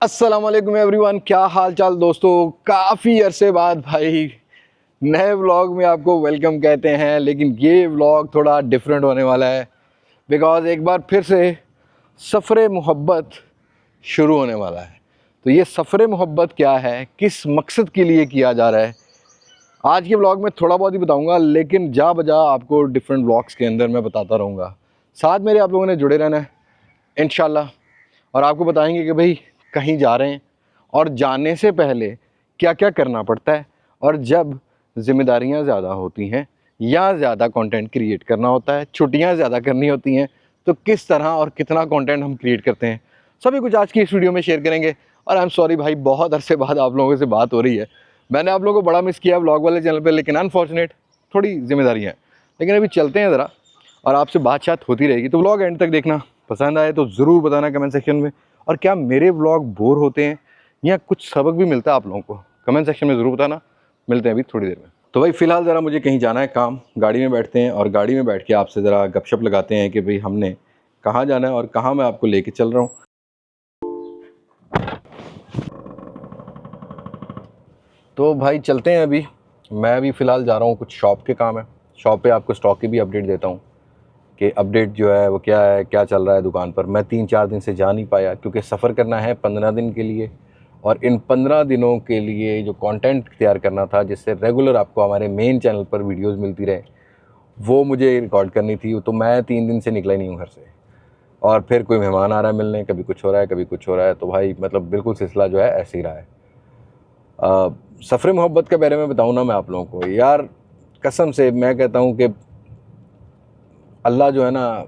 अस्सलाम वालेकुम एवरीवन, क्या हाल चाल दोस्तों। काफ़ी अरसे बाद भाई नए व्लॉग में आपको वेलकम कहते हैं। लेकिन ये व्लॉग थोड़ा डिफरेंट होने वाला है बिकॉज़ एक बार फिर से सफ़र मोहब्बत शुरू होने वाला है। तो ये सफ़र मोहब्बत क्या है, किस मकसद के लिए किया जा रहा है, आज के व्लॉग में थोड़ा बहुत ही बताऊंगा। लेकिन जा बजा आपको डिफरेंट व्लॉग्स के अंदर मैं बताता रहूँगा। साथ मेरे आप लोगों ने जुड़े रहना है इंशाल्लाह, और आपको बताएंगे कि भाई कहीं जा रहे हैं और जाने से पहले क्या क्या करना पड़ता है, और जब ज़िम्मेदारियां ज़्यादा होती हैं या ज़्यादा कंटेंट क्रिएट करना होता है, छुट्टियां ज़्यादा करनी होती हैं, तो किस तरह और कितना कंटेंट हम क्रिएट करते हैं, सभी कुछ आज की इस वीडियो में शेयर करेंगे। और आई एम सॉरी भाई, बहुत अरसे बाद आप लोगों से बात हो रही है। मैंने आप लोगों को बड़ा मिस किया व्लॉग वाले चैनल पर, लेकिन अनफॉर्चुनेट थोड़ी जिम्मेदारियाँ हैं। लेकिन अभी चलते हैं ज़रा, और आपसे बातचीत होती रहेगी। तो व्लॉग एंड तक देखना। पसंद आए तो ज़रूर बताना कमेंट सेक्शन में, और क्या मेरे व्लॉग बोर होते हैं या कुछ सबक भी मिलता है आप लोगों को, कमेंट सेक्शन में ज़रूर बताना। मिलते हैं अभी थोड़ी देर में। तो भाई फ़िलहाल ज़रा मुझे कहीं जाना है काम, गाड़ी में बैठते हैं और गाड़ी में बैठ के आपसे ज़रा गपशप लगाते हैं कि भाई हमने कहाँ जाना है और कहाँ मैं आपको लेके चल रहा हूँ। तो भाई चलते हैं। अभी मैं अभी फ़िलहाल जा रहा हूँ, कुछ शॉप के काम है। शॉप पे आपको स्टॉक की भी अपडेट देता हूँ कि अपडेट जो है वो क्या है, क्या चल रहा है दुकान पर। मैं 3-4 दिन से जा नहीं पाया क्योंकि सफ़र करना है 15 दिन के लिए, और इन 15 दिनों के लिए जो कंटेंट तैयार करना था जिससे रेगुलर आपको हमारे मेन चैनल पर वीडियोस मिलती रहे, वो मुझे रिकॉर्ड करनी थी। तो मैं 3 दिन से निकला ही नहीं हूँ घर से, और फिर कोई मेहमान आ रहा है मिलने, कभी कुछ हो रहा है कभी कुछ हो रहा है। तो भाई मतलब बिल्कुल सिलसिला जो है ऐसे ही रहा है। सफ़र मोहब्बत के बारे में बताऊँ ना मैं आप लोगों को, यार कसम से मैं कहता हूँ कि अल्लाह जो है ना,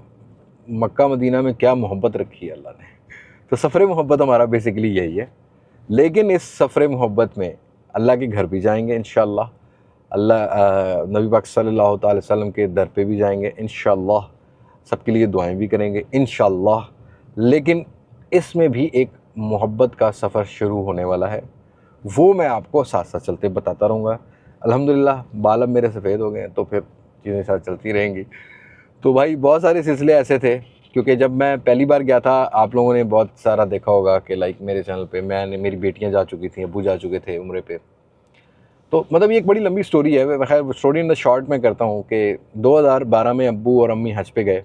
मक्का मदीना में क्या मोहब्बत रखी है अल्लाह ने। तो सफ़र मोहब्बत हमारा बेसिकली यही है। लेकिन इस सफ़र मोहब्बत में अल्लाह के घर भी जाएंगे इंशाअल्लाह, अल्लाह नबी पाक सल्लल्लाहु अलैहि वसल्लम के दर पे भी जाएंगे इंशाअल्लाह, सबके लिए दुआएं भी करेंगे इंशाअल्लाह। लेकिन इसमें भी एक मोहब्बत का सफ़र शुरू होने वाला है, वो मैं आपको साथ साथ चलते बताता रहूँगा। अल्हम्दुलिल्लाह बाल अब मेरे सफ़ेद हो गए हैं, तो फिर चीज़ें साथ चलती रहेंगी। तो भाई बहुत सारे सिलसिले ऐसे थे, क्योंकि जब मैं पहली बार गया था, आप लोगों ने बहुत सारा देखा होगा कि लाइक मेरे चैनल पे मेरी बेटियां जा चुकी थी, अबू जा चुके थे उम्रे पे। तो मतलब ये एक बड़ी लंबी स्टोरी है। खैर स्टोरी इन द शॉर्ट में करता हूँ कि 2012 में अब्बू और अम्मी हज पे गए।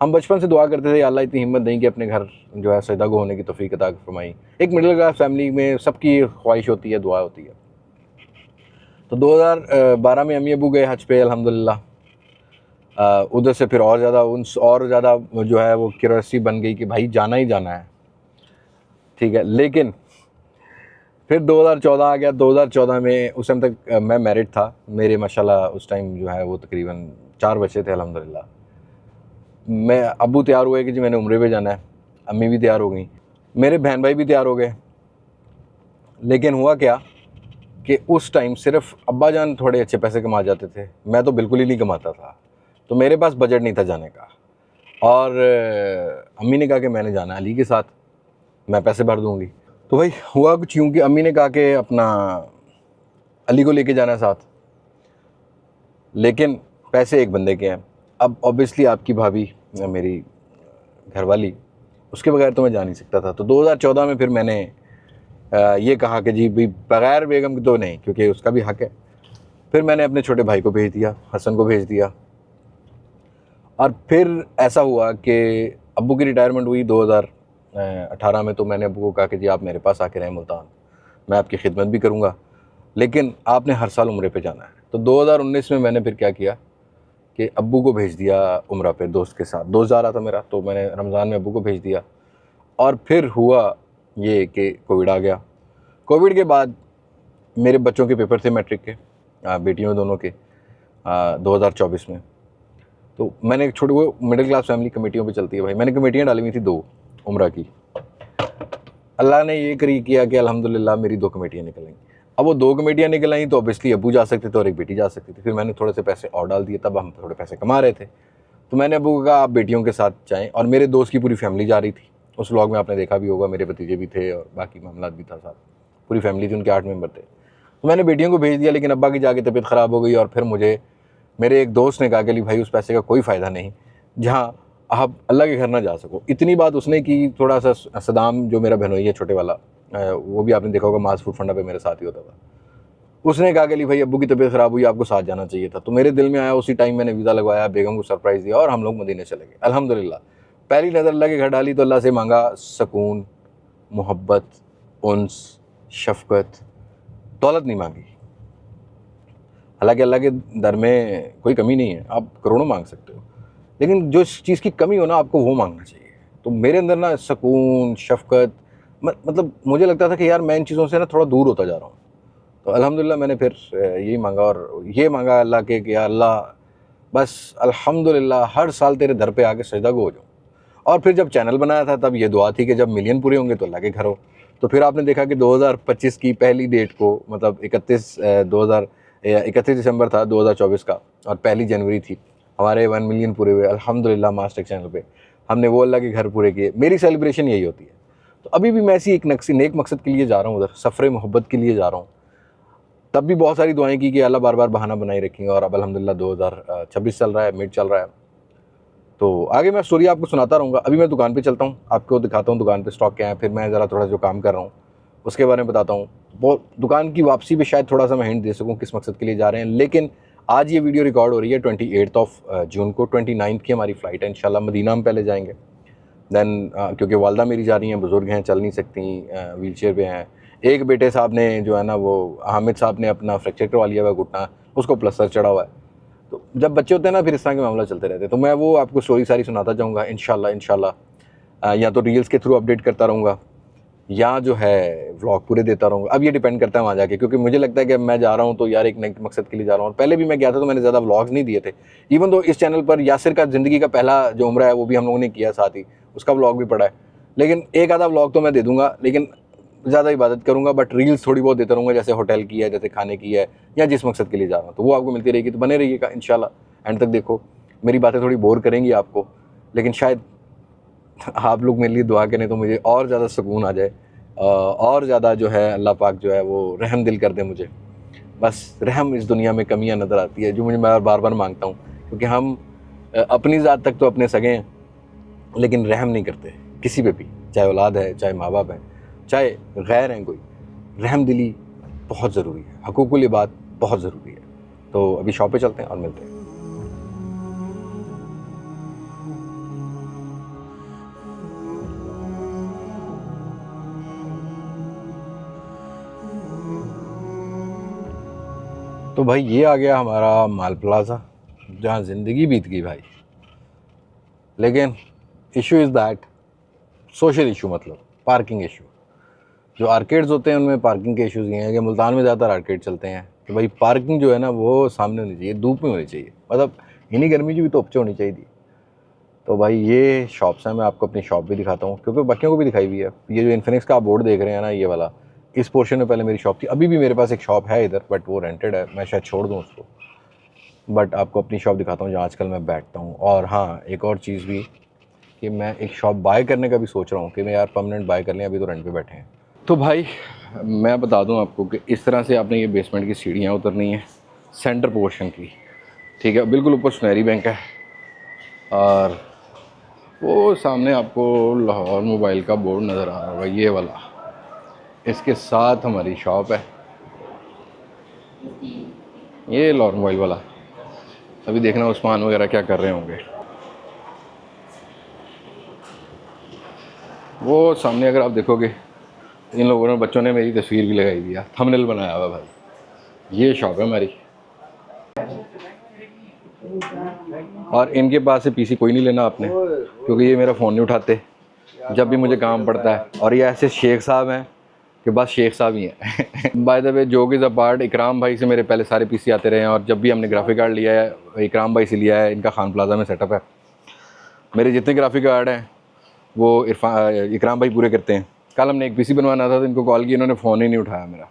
हम बचपन से दुआ करते थे, अल्लाह इतनी हिम्मत दें कि अपने घर जो है सजदा गो होने की तौफीक अता फरमाई। एक मिडिल क्लास फैमिली में सबकी ख्वाहिश होती है, दुआ होती है। तो 2012 में अम्मी अबू गए हज पे अल्हम्दुलिल्लाह। उधर से फिर और ज़्यादा जो है वो क्यूरियोसिटी बन गई कि भाई जाना ही जाना है, ठीक है। लेकिन फिर 2014 आ गया। 2014 में उस टाइम तक मैं मैरिड था। मेरे माशाल्लाह उस टाइम जो है वो तकरीबन 4 बच्चे थे अल्हम्दुलिल्लाह। मैं अब्बू तैयार हुए कि जी मैंने उम्रे पे जाना है, अम्मी भी तैयार हो गई, मेरे बहन भाई भी तैयार हो गए। लेकिन हुआ क्या कि उस टाइम सिर्फ अब्बा जान थोड़े अच्छे पैसे कमा जाते थे, मैं तो बिल्कुल ही नहीं कमाता था। तो मेरे पास बजट नहीं था जाने का, और अम्मी ने कहा कि मैंने जाना है अली के साथ, मैं पैसे भर दूंगी। तो भाई हुआ कुछ यूँ कि अम्मी ने कहा कि अपना अली को लेके जाना है साथ, लेकिन पैसे एक बंदे के हैं। अब ऑब्वियसली आपकी भाभी मेरी घरवाली, उसके बगैर तो मैं जा नहीं सकता था। तो 2014 में फिर मैंने ये कहा कि जी भाई बग़ैर बेगम के तो नहीं, क्योंकि उसका भी हक़ है। फिर मैंने अपने छोटे भाई को भेज दिया, हसन को भेज दिया। और फिर ऐसा हुआ कि अब्बू की रिटायरमेंट हुई 2018 में। तो मैंने अब्बू को कहा कि जी आप मेरे पास आके रहें मुल्तान, मैं आपकी खिदमत भी करूँगा, लेकिन आपने हर साल उम्रे पे जाना है। तो 2019 में मैंने फिर क्या किया कि अब्बू को भेज दिया उम्रा पे दोस्त के साथ। दोस्त जा रहा था मेरा, तो मैंने रमज़ान में अब्बू को भेज दिया। और फिर हुआ ये कि कोविड आ गया। कोविड के बाद मेरे बच्चों के पेपर थे मैट्रिक के, बेटियों दोनों के, 2024 में। तो मैंने एक छोटी, वो मिडिल क्लास फैमिली कमेटियों पे चलती है भाई, मैंने कमेटियाँ डाली हुई थी 2 उम्रा की। अल्लाह ने ये किया कि अल्हम्दुलिल्लाह मेरी 2 कमेटियाँ निकल आई। अब वो 2 कमेटियाँ निकल आई तो ऑब्वियसली अब्बू जा सकते थे और एक बेटी जा सकती थी। फिर मैंने थोड़े से पैसे और डाल दिए, तब हम थोड़े पैसे कमा रहे थे। तो मैंने अब्बू को कहा आप बेटियों के साथ जाएँ, और मेरे दोस्त की पूरी फैमिली जा रही थी। उस व्लॉग में आपने देखा भी होगा, मेरे भतीजे भी थे और बाकी मामला भी था साथ, पूरी फैमिली थी, उनके 8 मेंबर थे। तो मैंने बेटियों को भेज दिया, लेकिन अब्बा की जाके तबीयत ख़राब हो गई। और फिर मुझे मेरे एक दोस्त ने कहा कि भाई उस पैसे का कोई फ़ायदा नहीं, जहाँ आप अल्लाह के घर ना जा सको। इतनी बात उसने की, थोड़ा सा सदाम जो मेरा बहनोई है छोटे वाला, वो भी आपने देखा होगा मास फूड फंडा पे मेरे साथ ही होता था, उसने कहा कि अली भाई अब्बू की तबीयत ख़राब हुई, आपको साथ जाना चाहिए था। तो मेरे दिल में आया, उसी टाइम मैंने वीज़ा लगवाया, बेगम को सरप्राइज़ दिया और हम लोग मदीने चले गए। अल्हम्दुलिल्लाह पहली नज़र अल्लाह के घर डाली तो अल्लाह से मांगा सुकून, मोहब्बत, उन्स, शफ़क़त, दौलत नहीं मांगी। हालांकि अल्लाह के दर में कोई कमी नहीं है, आप करोड़ों मांग सकते हो, लेकिन जो चीज़ की कमी हो ना आपको वो मांगना चाहिए। तो मेरे अंदर ना सुकून, शफ़क़त, मतलब मुझे लगता था कि यार मैं इन चीज़ों से ना थोड़ा दूर होता जा रहा हूँ। तो अल्हम्दुलिल्लाह मैंने फिर यही मांगा और ये मांगा अल्लाह के कि या अल्लाह बस अल्हम्दुलिल्लाह हर साल तेरे दर पे आके सजदा गो हो जाऊँ। और फिर जब चैनल बनाया था तब ये दुआ थी कि जब मिलियन पूरे होंगे तो अल्लाह के घर हो। तो फिर आपने देखा कि 2025 की पहली डेट को, मतलब 31 दिसंबर था 2024 का और पहली जनवरी थी, हमारे 1 मिलियन पूरे हुए अल्हम्दुलिल्लाह मास्टर चैनल पे। हमने वो अल्लाह के घर पूरे किए। मेरी सेलिब्रेशन यही होती है। तो अभी भी मैं ऐसी एक नेक मकसद के लिए जा रहा हूँ, उधर सफ़र मोहब्बत के लिए जा रहा हूँ। तब भी बहुत सारी दुआएं की कि अल्लाह बार बार बहाना बनाई रखेंगे और अब अल्हम्दुलिल्लाह 2026 चल रहा है, मिड चल रहा है। तो आगे मैं स्टोरी आपको सुनाता रहूँगा। अभी मैं दुकान पे चलता हूँ, आपको दिखाता हूँ दुकान पे स्टॉक क्या है, फिर मैं ज़रा थोड़ा जो काम कर रहा हूँ उसके बारे में बताता हूँ। वो दुकान की वापसी पे शायद थोड़ा सा मैं हिंट दे सकूँ किस मकसद के लिए जा रहे हैं। लेकिन आज ये वीडियो रिकॉर्ड हो रही है 28 जून को, 29 की हमारी फ़्लाइट है। इंशाल्लाह मदीना हम पहले जाएंगे, दैन क्योंकि वालदा मेरी जा रही हैं, बुज़ुर्ग हैं, चल नहीं सकती, व्हील चेयर पर हैं। एक बेटे साहब ने जो है ना वो हामिद साहब ने अपना फ्रैक्चर करवा लिया हुआ है घुटना, उसको प्लस्तर चढ़ा हुआ है। तो जब बच्चे होते हैं ना फिर इस तरह के मामला चलते रहते हैं। तो मैं वो आपको स्टोरी सारी सुनाता जाऊँगा इंशाल्लाह। या तो रील्स के थ्रू अपडेट करता रहूँगा या जो है व्लॉग पूरे देता रहूँगा। अब ये डिपेंड करता है वहाँ जाके, क्योंकि मुझे लगता है कि मैं जा रहा हूँ तो यार एक नए मकसद के लिए जा रहा हूँ। और पहले भी मैं गया था तो मैंने ज़्यादा व्लॉग्स नहीं दिए थे। इवन तो इस चैनल पर यासिर का ज़िंदगी का पहला जो उम्र है वो भी हम लोगों ने किया, साथ ही उसका व्लॉग भी पड़ा है। लेकिन एक आधा व्लॉग तो मैं दे दूँगा, लेकिन ज़्यादा इबादत करूँगा। बट रील्स थोड़ी बहुत देता रहूँगा, जैसे होटल की है, जैसे खाने की है, या जिस मकसद के लिए जा रहा हूँ तो वो आपको मिलती रहेगी। तो बने रहिएगा इंशाल्लाह, एंड तक देखो। मेरी बातें थोड़ी बोर करेंगी आपको, लेकिन शायद आप लोग मेरे लिए दुआ करें तो मुझे और ज़्यादा सुकून आ जाए, और ज़्यादा जो है अल्लाह पाक जो है वो रहम दिल कर दे मुझे। बस रहम, इस दुनिया में कमियां नज़र आती है जो मुझे मैं बार बार मांगता हूँ, क्योंकि हम अपनी ज़ात तक तो अपने सगे हैं लेकिन रहम नहीं करते किसी पे भी, चाहे औलाद है, चाहे माँ बाप है, चाहे गैर हैं कोई। रहम दिली बहुत ज़रूरी है, हकूकुल इबाद बहुत ज़रूरी है। तो अभी शॉप पे चलते हैं और मिलते हैं। तो भाई ये आ गया हमारा माल प्लाजा, जहाँ ज़िंदगी बीत गई भाई। लेकिन issue is that social issue, मतलब पार्किंग इशू। जो आर्केड्स होते हैं उनमें पार्किंग के इश्यूज़ ये हैं कि मुल्तान में ज़्यादातर आर्केड चलते हैं कि भाई पार्किंग जो है ना वो सामने होनी चाहिए, धूप में होनी चाहिए, मतलब इन्हीं गर्मी की भी तो होनी चाहिए थी। तो भाई ये शॉप्स हैं, मैं आपको अपनी शॉप भी दिखाता हूँ क्योंकि बाकियों को भी दिखाई हुई है। ये जो इन्फिनिक्स का आप बोर्ड देख रहे हैं ना, ये वाला, इस पोर्शन में पहले मेरी शॉप थी। अभी भी मेरे पास एक शॉप है इधर, बट वो रेंटेड है, मैं शायद छोड़ दूँ उसको। बट आपको अपनी शॉप दिखाता हूँ जहाँ आजकल मैं बैठता हूँ। और हाँ, एक और चीज़ भी कि मैं एक शॉप बाय करने का भी सोच रहा हूँ कि मैं यार परमानेंट बाय कर लें, अभी तो रेंट पे बैठे हैं। तो भाई मैं बता दूं आपको कि इस तरह से आपने ये बेसमेंट की सीढ़ियाँ उतरनी है, सेंटर पोर्शन की, ठीक है। बिल्कुल ऊपर सुनहरी बैंक है और वो सामने आपको लाहौर मोबाइल का बोर्ड नज़र आ रहा होगा, ये वाला। इसके साथ हमारी शॉप है, ये लाहौर मोबाइल वाला। अभी देखना उस्मान वगैरह क्या कर रहे होंगे। वो सामने अगर आप देखोगे, इन लोगों ने, बच्चों ने मेरी तस्वीर भी लगाई दिया, थंबनेल बनाया हुआ भाई। ये शॉप है हमारी और इनके पास से पीसी कोई नहीं लेना आपने, क्योंकि ये मेरा फ़ोन नहीं उठाते जब भी मुझे काम पड़ता है। और ये ऐसे शेख साहब हैं कि बस शेख साहब ही हैं। By the way, joke is a part, इकराम भाई से मेरे पहले सारे पीसी आते रहे हैं और जब भी हमने ग्राफिक कार्ड लिया है इकराम भाई से लिया है। इनका खान प्लाजा में सेटअप है, मेरे जितने ग्राफिक कार्ड हैं वो इकराम भाई पूरे करते हैं। कल हमने एक पीसी बनवाना था तो इनको कॉल किया, इन्होंने फ़ोन ही नहीं उठाया मेरा।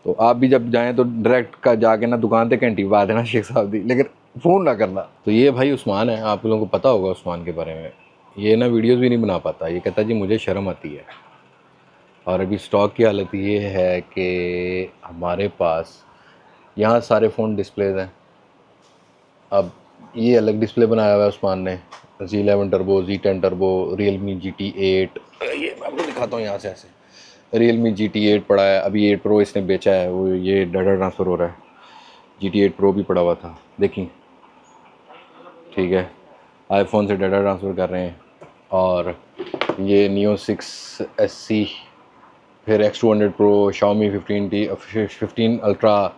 तो आप भी जब जाएं तो डायरेक्ट का जाके ना दुकान पे घंटी बजा देना शेख साहब दी, लेकिन फ़ोन ना करना। तो ये भाई उस्मान है, आप लोगों को पता होगा उस्मान के बारे में। ये ना वीडियोस भी नहीं बना पाता, ये कहता जी मुझे शर्म आती है। और अभी स्टॉक की हालत ये है कि हमारे पास यहाँ सारे फ़ोन डिस्प्लेज हैं। अब ये अलग डिस्प्ले बनाया हुआ है उस्मान ने, Z11 turbo, Z10 turbo, Realme GT8, ये मैं आपको दिखाता हूँ यहाँ से ऐसे। Realme GT8 पड़ा है, अभी 8 Pro इसने बेचा है, वो ये डाटा ट्रांसफ़र हो रहा है। GT8 Pro भी पड़ा हुआ था, देखिए ठीक है, आईफोन से डाटा ट्रांसफ़र कर रहे हैं। और ये Neo 6SC, फिर X200 Pro, Xiaomi 15T, 15 Ultra,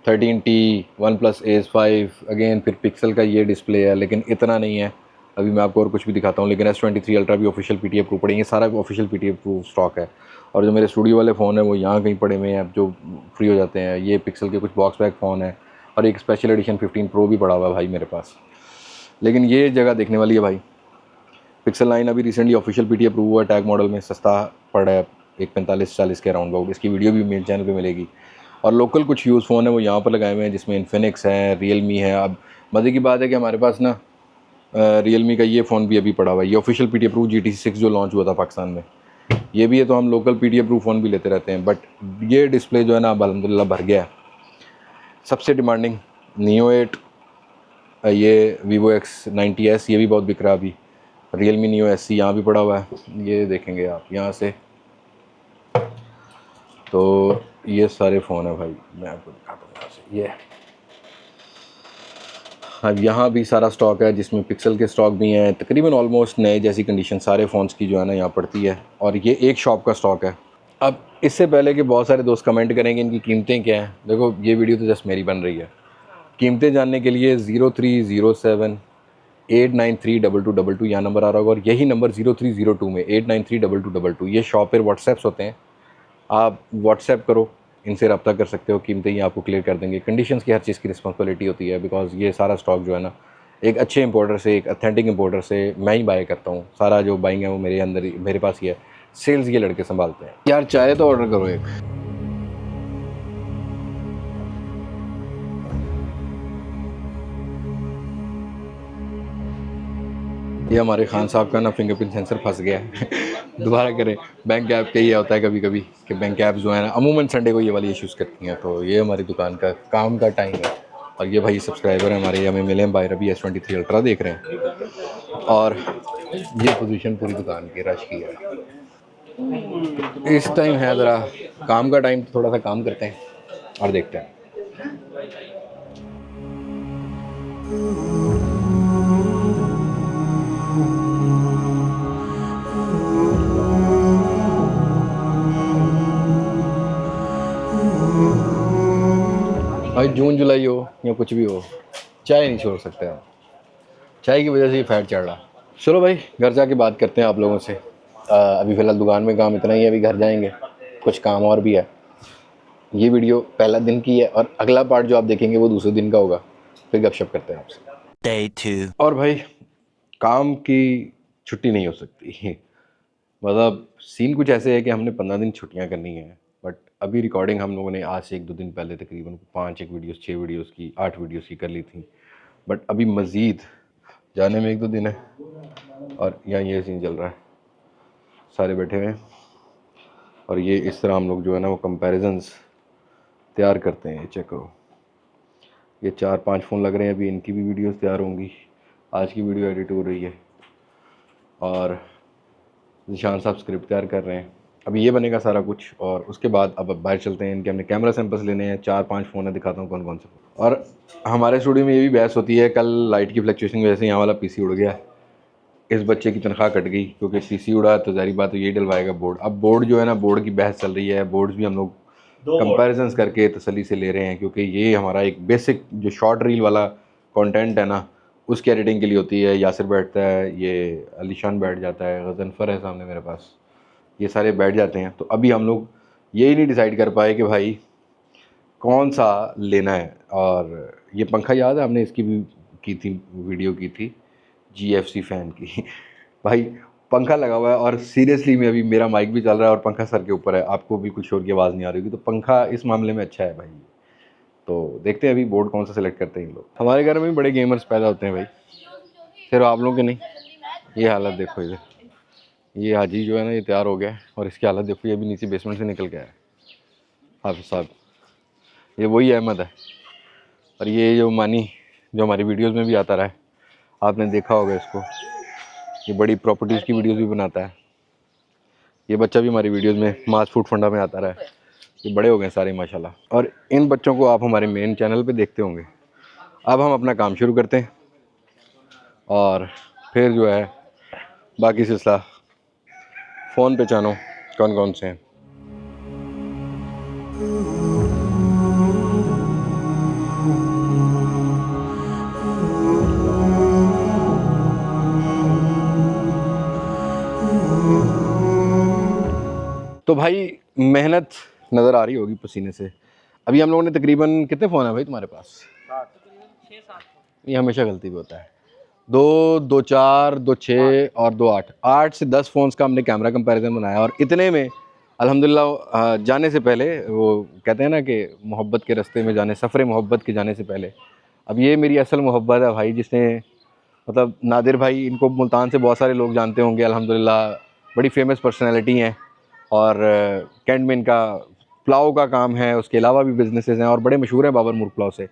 13T, OnePlus Ace 5, again फिर पिक्सल का ये डिस्प्ले है, लेकिन इतना नहीं है। अभी मैं आपको और कुछ भी दिखाता हूँ, लेकिन S23 Ultra भी ऑफिशियल PTA अप्रूव पड़ेंगे, सारा ऑफिशियल PTA अप्रूव स्टॉक है। और जो मेरे स्टूडियो वाले फ़ोन है वो यहाँ कहीं पड़े हुए हैं, जो फ्री हो जाते हैं। ये पिक्सल के कुछ बॉक्स बैक फ़ोन है, और एक स्पेशल एडिशन 15 Pro भी पड़ा हुआ है भाई मेरे पास। लेकिन ये जगह देखने वाली है भाई। पिक्सल 9 अभी रिसेंटली ऑफिशियल PTA अप्रूव हुआ, टैग मॉडल में सस्ता पड़ रहा है, एक 45-40 के अराउंड अबाउट। इसकी वीडियो भी मेरे चैनल पे मिलेगी। और लोकल कुछ यूज़ फ़ोन है वो यहाँ पर लगाए हुए हैं, जिसमें इन्फिनिक्स है, Realme है। अब मज़े की बात है कि हमारे पास ना Realme का ये फ़ोन भी अभी पड़ा हुआ है, ये ऑफिशियल PTA अप्रूव GT6 जो लॉन्च हुआ था पाकिस्तान में, ये भी है। तो हम लोकल PTA अप्रूव फ़ोन भी लेते रहते हैं, बट ये डिस्प्ले जो है ना अब अल्हम्दुलिल्लाह भर गया है। सबसे डिमांडिंग Neo 8, ये Vivo X90s, ये भी बहुत बिक रहा है अभी। Realme Neo SC यहाँ भी पड़ा हुआ है, ये देखेंगे आप यहाँ से। तो ये सारे फ़ोन है भाई, मैं आपको दिखाता हूँ यहाँ से। ये अब यहाँ भी सारा स्टॉक है, जिसमें पिक्सल के स्टॉक भी हैं, तकरीबन ऑलमोस्ट नए जैसी कंडीशन सारे फ़ोन्स की जो है ना यहाँ पड़ती है। और ये एक शॉप का स्टॉक है। अब इससे पहले कि बहुत सारे दोस्त कमेंट करेंगे इनकी कीमतें क्या हैं, देखो ये वीडियो तो जस्ट मेरी बन रही है। कीमतें जानने के लिए 0307-893-2222 यहाँ नंबर आ रहा होगा, और यही नंबर 0302 में 893-2222 ये शॉप पर व्हाट्सएप्स होते हैं। आप व्हाट्सएप करो, इनसे रब्ता कर सकते हो, कीमतें ही आपको क्लियर कर देंगे। कंडीशंस की हर चीज़ की रिस्पॉन्सिबिलिटी होती है, बिकॉज़ ये सारा स्टॉक जो है ना एक अच्छे इंपोर्टर से, एक अथेंटिक इंपोर्टर से मैं ही बाय करता हूँ। सारा जो बाइंग है वो मेरे अंदर ही, मेरे पास ही है। सेल्स ये लड़के संभालते हैं। यार चाय तो ऑर्डर करो एक। ये हमारे खान साहब का ना फिंगरप्रिंट सेंसर फंस गया है दोबारा करें। बैंक ऐप का ये होता है कभी कभी कि बैंक ऐप जो है ना अमूमन संडे को ये वाली इश्यूज़ करती हैं। तो ये हमारी दुकान का काम का टाइम है। और ये भाई सब्सक्राइबर है हमारे, हमें मिले हैं बाहर, अभी S23 अल्ट्रा देख रहे हैं। और ये पोजीशन पूरी दुकान की रश की है। इस टाइम है ज़रा काम का टाइम, तो थोड़ा सा काम करते हैं और देखते हैं। भाई जून जुलाई हो या कुछ भी हो, चाय नहीं छोड़ सकते आप। चाय की वजह से ही फैट चढ़ रहा। चलो भाई घर जाके बात करते हैं आप लोगों से। अभी फ़िलहाल दुकान में काम इतना ही है, अभी घर जाएंगे, कुछ काम और भी है। ये वीडियो पहला दिन की है, और अगला पार्ट जो आप देखेंगे वो दूसरे दिन का होगा। फिर गपशप करते हैं आपसे। Day 2। और भाई काम की छुट्टी नहीं हो सकती मतलब सीन कुछ ऐसे है कि हमने 15 दिन छुट्टियां करनी है, बट अभी रिकॉर्डिंग हम लोगों ने आज से 1-2 दिन पहले तकरीबन 5 वीडियोस 6 वीडियोस की 8 वीडियोस की कर ली थी। बट अभी मज़ीद जाने में 1-2 दिन है, और यहाँ ये सीन चल रहा है, सारे बैठे हुए हैं। और ये इस तरह हम लोग जो है ना वो कंपैरिजन्स तैयार करते हैं। ये चेक करो, ये 4-5 फ़ोन लग रहे हैं, अभी इनकी भी वीडियोस तैयार होंगी। आज की वीडियो एडिट हो रही है, और निशान साहब स्क्रिप्ट तैयार कर रहे हैं। अभी ये बनेगा सारा कुछ, और उसके बाद अब बाहर चलते हैं। इनके हमने कैमरा सैंपल्स लेने हैं, 4-5 फ़ोन है, दिखाता हूँ कौन कौन से। और हमारे स्टूडियो में ये भी बहस होती है, कल लाइट की फ्लक्चुएशन की वजह से यहाँ वाला PC उड़ गया, इस बच्चे की तनख्वाह कट गई, क्योंकि PC उड़ा तो ज़ाहिर बात है यही डलवाएगा बोर्ड। अब बोर्ड जो है ना, बोर्ड की बहस चल रही है। बोर्ड्स भी हम लोग कंपैरिजन्स करके तसल्ली से ले रहे हैं, क्योंकि ये हमारा एक बेसिक जो शॉर्ट रील वाला कंटेंट है ना, उसकी एडिटिंग के लिए होती है। यासिर बैठता है, ये अलीशान बैठ जाता है, गज़नफ़र है सामने मेरे पास, ये सारे बैठ जाते हैं। तो अभी हम लोग यही नहीं डिसाइड कर पाए कि भाई कौन सा लेना है। और ये पंखा याद है, हमने इसकी भी की थी, वीडियो की थी GFC फ़ैन की भाई पंखा लगा हुआ है, और सीरियसली में अभी मेरा माइक भी चल रहा है और पंखा सर के ऊपर है, आपको बिल्कुल शोर की आवाज़ नहीं आ रही होगी। तो पंखा इस मामले में अच्छा है भाई। तो देखते हैं अभी बोर्ड कौन सा सेलेक्ट करते हैं इन लोग। हमारे घर में भी बड़े गेमर्स पैदा होते हैं भाई, सिर्फ आप लोगों के नहीं। ये हालत देखो, इधर ये हाजी जो है ना ये तैयार हो गया है, और इसकी हालत देखो, ये भी नीचे बेसमेंट से निकल गया है। हाफिज़ साहब, ये वही अहमद है। और ये जो मानी जो हमारी वीडियोस में भी आता रहा है, आपने देखा होगा इसको। ये बड़ी प्रॉपर्टीज़ की वीडियोस भी बनाता है। ये बच्चा भी हमारी वीडियोस में मास फूड फंडा में आता रहा है। ये बड़े हो गए सारे माशाल्लाह। और इन बच्चों को आप हमारे मेन चैनल पे देखते होंगे। अब हम अपना काम शुरू करते हैं और फिर जो है बाकी सिलसिला फ़ोन पे जानो कौन कौन से हैं। तो भाई मेहनत नज़र आ रही होगी पसीने से। अभी हम लोगों ने तकरीबन कितने फ़ोन हैं भाई तुम्हारे पास? 6-7। ये हमेशा गलती भी होता है। 2 4 2 6 और 2 8 से 10 फ़ोन्स का हमने कैमरा कंपैरिजन बनाया और इतने में अल्हम्दुलिल्लाह जाने से पहले वो कहते हैं ना कि मोहब्बत के रास्ते में जाने, सफ़र मोहब्बत के जाने से पहले अब ये मेरी असल मोहब्बत है भाई, जिसने मतलब नादिर भाई, इनको मुल्तान से बहुत सारे लोग जानते होंगे अल्हम्दुलिल्लाह, बड़ी फेमस पर्सनैलिटी हैं और कैंट में इनका पुलाव का काम है, उसके अलावा भी बिज़नेसेस हैं और बड़े मशहूर हैं बाबर मुर्ग पुलाव से,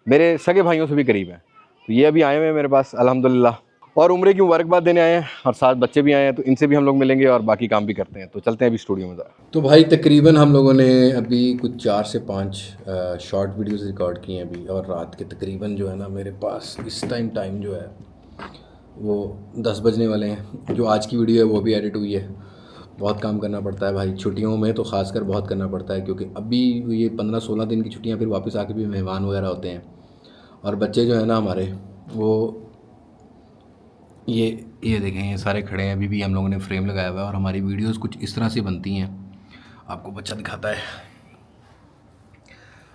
मेरे सगे भाइयों से भी करीब हैं। तो ये अभी आए हुए हैं मेरे पास अल्हम्दुलिल्लाह और उम्रे की मुबारकबाद देने आए हैं और साथ बच्चे भी आए हैं, तो इनसे भी हम लोग मिलेंगे और बाकी काम भी करते हैं। तो चलते हैं अभी स्टूडियो में ज़रा। तो भाई तकरीबन हम लोगों ने अभी कुछ 4 से 5 शॉर्ट वीडियोस रिकॉर्ड किए हैं अभी, और रात के तकरीबन जो है ना मेरे पास इस टाइम जो है वो 10 बजने वाले हैं। जो आज की वीडियो है वो भी एडिट हुई है। बहुत काम करना पड़ता है भाई, छुट्टियों में तो ख़ासकर बहुत करना पड़ता है, क्योंकि अभी ये 15-16 दिन की छुट्टियाँ, फिर वापस आके भी मेहमान वगैरह होते हैं और बच्चे जो है ना हमारे वो ये देखें, ये सारे खड़े हैं। अभी भी हम लोगों ने फ्रेम लगाया हुआ है और हमारी वीडियोस कुछ इस तरह से बनती हैं, आपको बच्चा दिखाता है।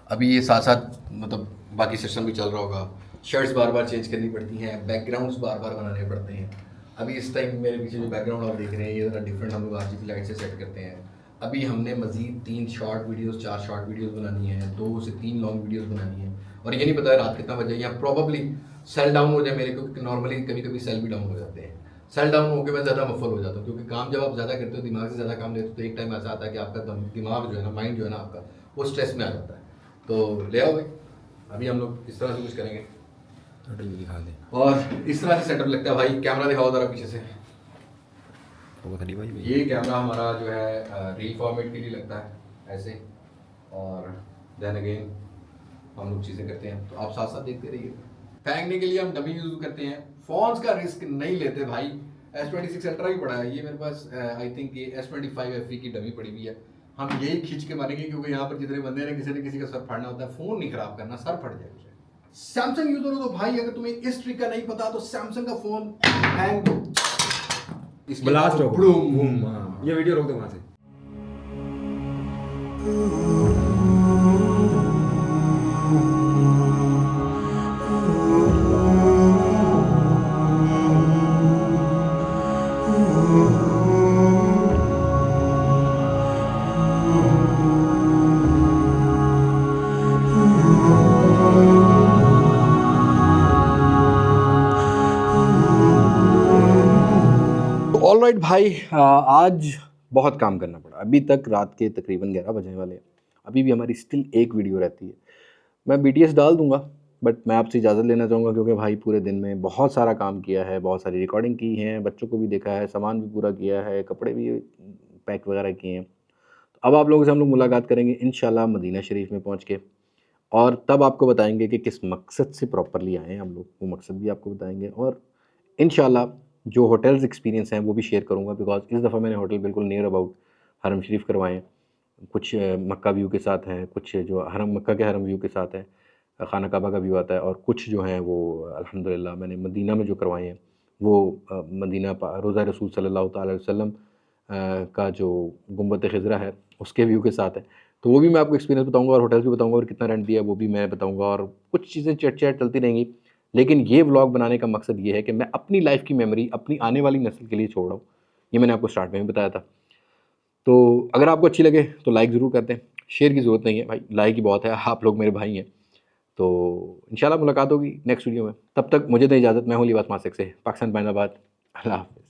अभी ये साथ साथ मतलब बाकी सिस्टम भी चल रहा होगा, शर्ट्स बार बार चेंज करनी पड़ती हैं, बैकग्राउंड्स बार बार बनाने पड़ते हैं। अभी इस टाइम मेरे पीछे जो बैकग्राउंड आप देख रहे हैं ये ज़रा डिफरेंट हम लोग RGB लाइट से सेट करते हैं। अभी हमने मज़ीद 3 शॉर्ट वीडियोस 4 शॉर्ट वीडियोस बनानी है, 2 से 3 लॉन्ग वीडियोस बनानी है और ये नहीं पता है रात कितना बजे, या प्रॉबली सेल डाउन हो जाए मेरे, क्योंकि नॉर्मली कभी कभी सेल भी डाउन हो जाते हैं। सेल डाउन होकर मैं ज़्यादा मफल हो जाता हूँ, क्योंकि काम जब आप ज़्यादा करते हो, दिमाग से ज़्यादा काम लेते हो, तो एक टाइम ऐसा आता है कि आपका दिमाग जो है ना, माइंड जो है ना आपका, वो स्ट्रेस में आ जाता है। तो ले आओ भाई, अभी हम लोग इस तरह से कुछ करेंगे दिखा दें और इस तरह से सेटअप लगता है भाई। कैमरा दिखाओ ज़रा पीछे से। भाई ये कैमरा हमारा जो है रील फॉर्मेट के लिए लगता है ऐसे, और देन अगेन हम लोग चीज़ें करते हैं, तो आप साथ साथ देखते रहिए। फेंकने के लिए हम डमी यूज़ करते हैं, फ़ोन्स का रिस्क नहीं लेते भाई। S26 अल्ट्रा भी पड़ा है, ये मेरे पास आई थिंक ये S25 FE की डमी पड़ी हुई है। हम यही खींच के मारेंगे, क्योंकि यहाँ पर जितने बंदे हैं किसी न किसी का सर फाड़ना होता है। फ़ोन नहीं ख़राब करना, सर फट जाए उसे। सैमसंग यूज़र हो तो भाई अगर तुम्हें इस ट्रिक का नहीं पता तो सैमसंग का फ़ोन हैंग दो, ब्लास्ट हो, बूम, ये वीडियो रोक दो वहां से। ऑलराइट भाई, आज बहुत काम करना पड़ा। अभी तक रात के तकरीबन 11 बजने वाले हैं, अभी भी हमारी स्टिल एक वीडियो रहती है। मैं BTS डाल दूंगा, बट मैं आपसे इजाज़त लेना चाहूँगा, क्योंकि भाई पूरे दिन में बहुत सारा काम किया है, बहुत सारी रिकॉर्डिंग की है, बच्चों को भी देखा है, सामान भी पूरा किया है, कपड़े भी पैक वगैरह किए हैं। तो अब आप लोगों से हम लोग मुलाकात करेंगे इंशाल्लाह मदीना शरीफ में पहुँच के, और तब आपको बताएंगे कि किस मकसद से प्रॉपरली आए हैं हम लोग, वो मकसद भी आपको बताएंगे। और इंशाल्लाह जो होटल्स एक्सपीरियंस हैं वो भी शेयर करूँगा, बिकॉज इस दफ़ा मैंने होटल बिल्कुल नियर अबाउट हरम शरीफ करवाए हैं। कुछ मक्का व्यू के साथ हैं, कुछ जो मक्का के हरम व्यू के साथ हैं, खाना काबा का व्यू आता है, और कुछ जो हैं वो अल्हम्दुलिल्लाह मैंने मदीना में जो करवाए हैं वो मदीना रोज़ा रसूल सल्लल्लाहु अलैहि वसल्लम का जो गुंबद खिज़रा है उसके व्यू के साथ है। तो वो भी मैं आपको एक्सपीरियंस बताऊँगा और होटल्स भी बताऊँगा और कितना रेंट दिया है वो भी मैं बताऊँगा, और कुछ चीज़ें चट चट चलती रहेंगी। लेकिन ये व्लॉग बनाने का मकसद ये है कि मैं अपनी लाइफ की मेमोरी अपनी आने वाली नस्ल के लिए छोड़ रहा हूँ। ये मैंने आपको स्टार्ट में भी बताया था। तो अगर आपको अच्छी लगे तो लाइक ज़रूर कर दें, शेयर की ज़रूरत नहीं है भाई, लाइक ही बहुत है, आप लोग मेरे भाई हैं। तो इंशाल्लाह मुलाकात होगी नेक्स्ट वीडियो में, तब तक मुझे दें इजाज़त। मैं हूँ लिबास मासिक से, पाकिस्तान, बैनाबाद, अल्लाह हाफ़िज़।